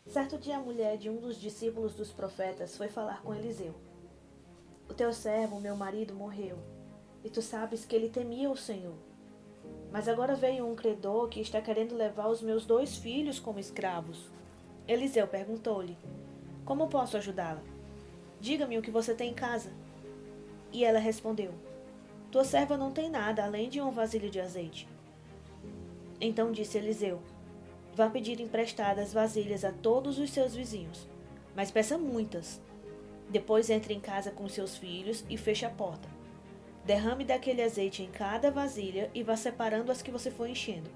Certo dia a mulher de um dos discípulos dos profetas foi falar com Eliseu. O teu servo, meu marido, morreu, e tu sabes que ele temia o Senhor. Mas agora veio um credor que está querendo levar os meus 2 filhos como escravos. Eliseu perguntou-lhe, como posso ajudá-la? Diga-me o que você tem em casa. E ela respondeu, tua serva não tem nada além de uma vasilha de azeite. Então disse Eliseu, vá pedir emprestadas vasilhas a todos os seus vizinhos, mas peça muitas. Depois entre em casa com seus filhos e feche a porta. Derrame daquele azeite em cada vasilha e vá separando as que você for enchendo.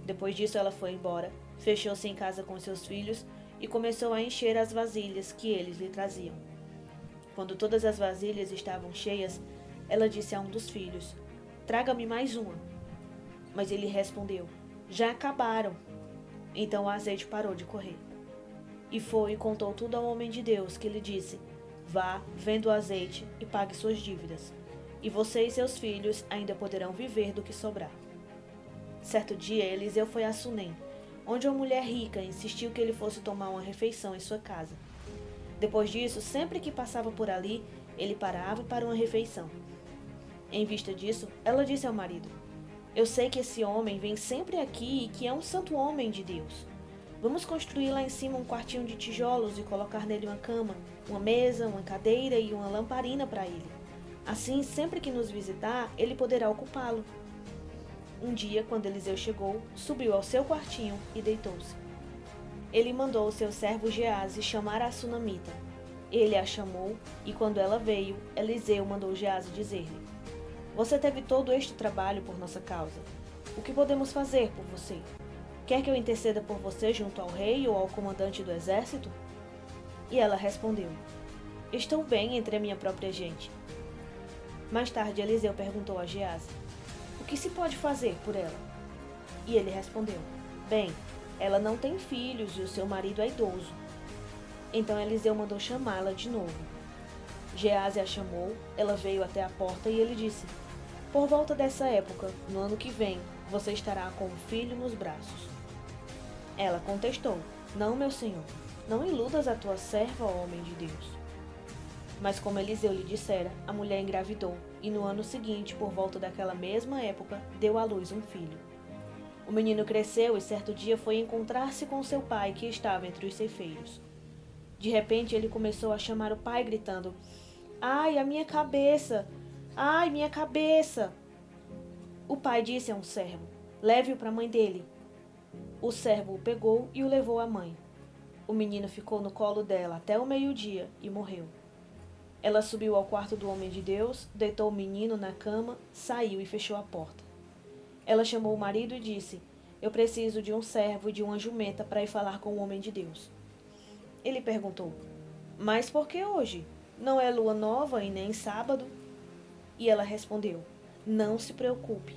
Depois disso ela foi embora, fechou-se em casa com seus filhos e começou a encher as vasilhas que eles lhe traziam. Quando todas as vasilhas estavam cheias, ela disse a um dos filhos, traga-me mais uma. Mas ele respondeu, já acabaram. Então o azeite parou de correr. E foi e contou tudo ao homem de Deus, que lhe disse, vá, venda o azeite e pague suas dívidas. E você e seus filhos ainda poderão viver do que sobrar. Certo dia, Eliseu foi a Sunem, onde uma mulher rica insistiu que ele fosse tomar uma refeição em sua casa. Depois disso, sempre que passava por ali, ele parava para uma refeição. Em vista disso, ela disse ao marido, eu sei que esse homem vem sempre aqui e que é um santo homem de Deus. Vamos construir lá em cima um quartinho de tijolos e colocar nele uma cama, uma mesa, uma cadeira e uma lamparina para ele. Assim, sempre que nos visitar, ele poderá ocupá-lo. Um dia, quando Eliseu chegou, subiu ao seu quartinho e deitou-se. Ele mandou o seu servo Geazi chamar a sunamita. Ele a chamou e, quando ela veio, Eliseu mandou Geazi dizer-lhe, você teve todo este trabalho por nossa causa. O que podemos fazer por você? Quer que eu interceda por você junto ao rei ou ao comandante do exército? E ela respondeu, estou bem entre a minha própria gente. Mais tarde, Eliseu perguntou a Geazi, o que se pode fazer por ela? E ele respondeu, bem, ela não tem filhos e o seu marido é idoso. Então Eliseu mandou chamá-la de novo. Geazi a chamou, ela veio até a porta e ele disse, por volta dessa época, no ano que vem, você estará com um filho nos braços. Ela contestou, não, meu senhor, não iludas a tua serva, ó homem de Deus. Mas como Eliseu lhe dissera, a mulher engravidou, e no ano seguinte, por volta daquela mesma época, deu à luz um filho. O menino cresceu e certo dia foi encontrar-se com seu pai, que estava entre os ceifeiros. De repente ele começou a chamar o pai, gritando, ai, a minha cabeça! Ai, minha cabeça! O pai disse a um servo, leve-o para a mãe dele. O servo o pegou e o levou à mãe. O menino ficou no colo dela até o meio-dia e morreu. Ela subiu ao quarto do homem de Deus, deitou o menino na cama, saiu e fechou a porta. Ela chamou o marido e disse, eu preciso de um servo e de uma jumenta para ir falar com o homem de Deus. Ele perguntou, mas por que hoje? Não é lua nova e nem sábado? E ela respondeu, não se preocupe.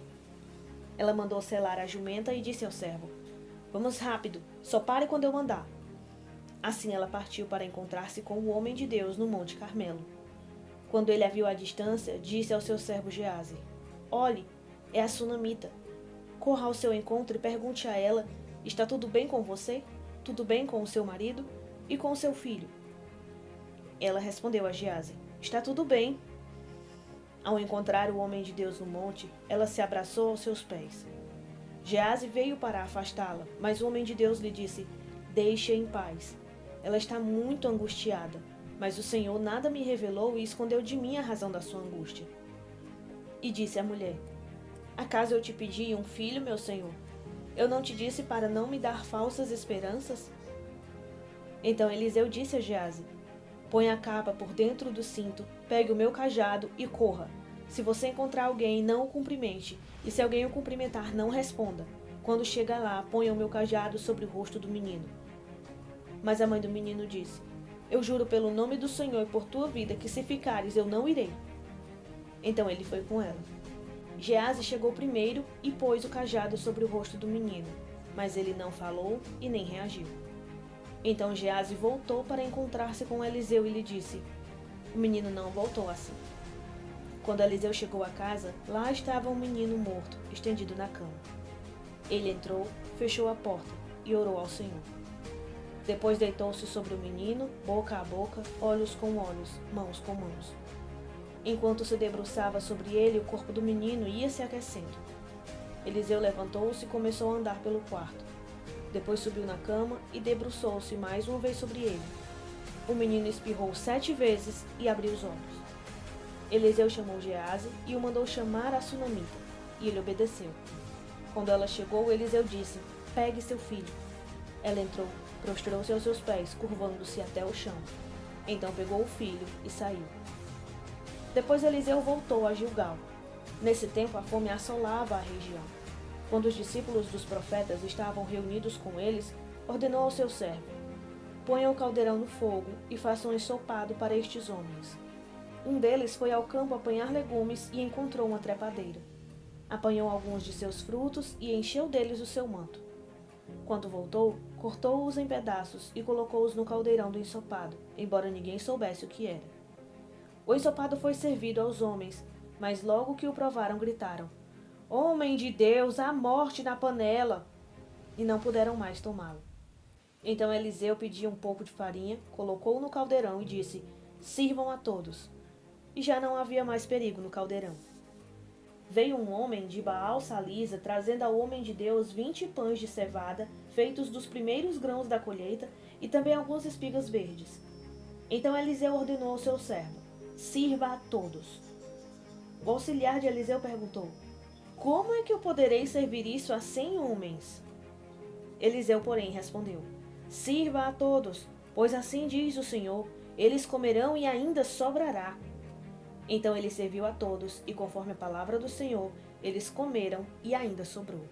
Ela mandou selar a jumenta e disse ao servo, vamos rápido, só pare quando eu mandar. Assim ela partiu para encontrar-se com o homem de Deus no Monte Carmelo. Quando ele a viu à distância, disse ao seu servo Geazi, olhe, é a sunamita. Corra ao seu encontro e pergunte a ela, está tudo bem com você? Tudo bem com o seu marido? E com o seu filho? Ela respondeu a Geazi, está tudo bem. Ao encontrar o homem de Deus no monte, ela se abraçou aos seus pés. Geazi veio para afastá-la, mas o homem de Deus lhe disse, deixe-a em paz. Ela está muito angustiada, mas o Senhor nada me revelou e escondeu de mim a razão da sua angústia. E disse à mulher, acaso eu te pedi um filho, meu senhor? Eu não te disse para não me dar falsas esperanças? Então Eliseu disse a Geazi, põe a capa por dentro do cinto, pegue o meu cajado e corra. Se você encontrar alguém, não o cumprimente, e se alguém o cumprimentar, não responda. Quando chegar lá, ponha o meu cajado sobre o rosto do menino. Mas a mãe do menino disse, eu juro pelo nome do Senhor e por tua vida que se ficares, eu não irei. Então ele foi com ela. Geazi chegou primeiro e pôs o cajado sobre o rosto do menino, mas ele não falou e nem reagiu. Então Geazi voltou para encontrar-se com Eliseu e lhe disse, o menino não voltou assim. Quando Eliseu chegou à casa, lá estava um menino morto, estendido na cama. Ele entrou, fechou a porta e orou ao Senhor. Depois deitou-se sobre o menino, boca a boca, olhos com olhos, mãos com mãos. Enquanto se debruçava sobre ele, o corpo do menino ia se aquecendo. Eliseu levantou-se e começou a andar pelo quarto. Depois subiu na cama e debruçou-se mais uma vez sobre ele. O menino espirrou 7 vezes e abriu os olhos. Eliseu chamou Gease e o mandou chamar a sunamita, e ele obedeceu. Quando ela chegou, Eliseu disse: "Pegue seu filho." Ela entrou, prostrou-se aos seus pés, curvando-se até o chão. Então pegou o filho e saiu. Depois Eliseu voltou a Gilgal. Nesse tempo a fome assolava a região. Quando os discípulos dos profetas estavam reunidos com eles, ordenou ao seu servo: "Ponham o caldeirão no fogo e façam um ensopado para estes homens." Um deles foi ao campo apanhar legumes e encontrou uma trepadeira. Apanhou alguns de seus frutos e encheu deles o seu manto. Quando voltou, cortou-os em pedaços e colocou-os no caldeirão do ensopado, embora ninguém soubesse o que era. O ensopado foi servido aos homens, mas logo que o provaram gritaram: "Homem de Deus, há morte na panela!" E não puderam mais tomá-lo. Então Eliseu pediu um pouco de farinha, colocou-o no caldeirão e disse: "Sirvam a todos." E já não havia mais perigo no caldeirão. Veio um homem de Baal-Salisa trazendo ao homem de Deus 20 pães de cevada, feitos dos primeiros grãos da colheita, e também algumas espigas verdes. Então Eliseu ordenou ao seu servo: "Sirva a todos." O auxiliar de Eliseu perguntou: "Como é que eu poderei servir isso a 100 homens?" Eliseu, porém, respondeu: "Sirva a todos, pois assim diz o Senhor, eles comerão e ainda sobrará." Então ele serviu a todos, e conforme a palavra do Senhor, eles comeram e ainda sobrou.